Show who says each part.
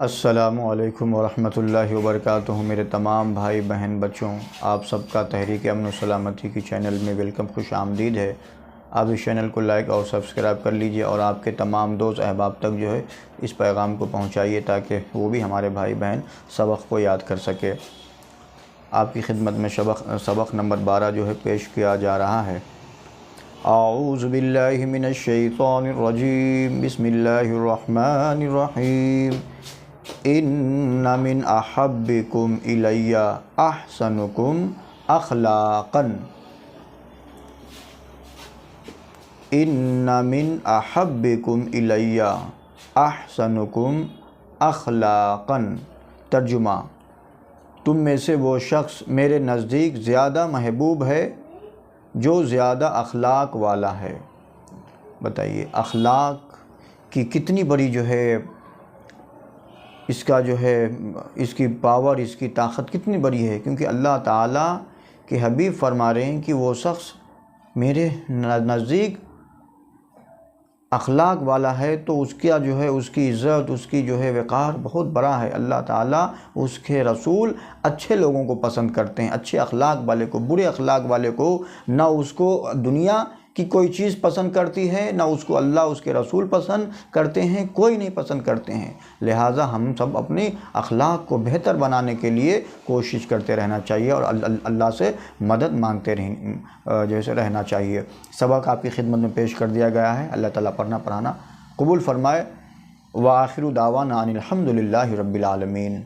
Speaker 1: السلام علیکم ورحمۃ اللہ وبرکاتہ۔ میرے تمام بھائی بہن بچوں، آپ سب کا تحریک امن و سلامتی کی چینل میں ویلکم، خوش آمدید ہے۔ آپ اس چینل کو لائک اور سبسکرائب کر لیجئے اور آپ کے تمام دوست احباب تک اس پیغام کو پہنچائیے تاکہ وہ بھی ہمارے بھائی بہن سبق کو یاد کر سکے۔ آپ کی خدمت میں سبق نمبر 12 پیش کیا جا رہا ہے۔ اعوذ باللہ من الشیطان الرجیم، بسم اللہ الرحمن الرحیم۔ ان من احبکم الی احسنکم اخلاقا، ان من احبکم الی احسنکم اخلاقا۔ ترجمہ: تم میں سے وہ شخص میرے نزدیک زیادہ محبوب ہے جو زیادہ اخلاق والا ہے۔ بتائیے اخلاق کی کتنی بڑی اس کا اس کی پاور، اس کی طاقت کتنی بڑی ہے، کیونکہ اللہ تعالیٰ کے حبیب فرما رہے ہیں کہ وہ شخص میرے نزدیک اخلاق والا ہے تو اس کا اس کی عزت، اس کی وقار بہت بڑا ہے۔ اللہ تعالیٰ اس کے رسول اچھے لوگوں کو پسند کرتے ہیں، اچھے اخلاق والے کو، برے اخلاق والے کو نہ اس کو دنیا کی کوئی چیز پسند کرتی ہے، نہ اس کو اللہ اس کے رسول پسند کرتے ہیں، کوئی نہیں پسند کرتے ہیں۔ لہٰذا ہم سب اپنی اخلاق کو بہتر بنانے کے لیے کوشش کرتے رہنا چاہیے اور اللہ سے مدد مانگتے رہنا چاہیے۔ سبق آپ کی خدمت میں پیش کر دیا گیا ہے، اللہ تعالیٰ پڑھنا قبول فرمائے۔ وآخر دعوانا ان الحمد للہ رب العالمین۔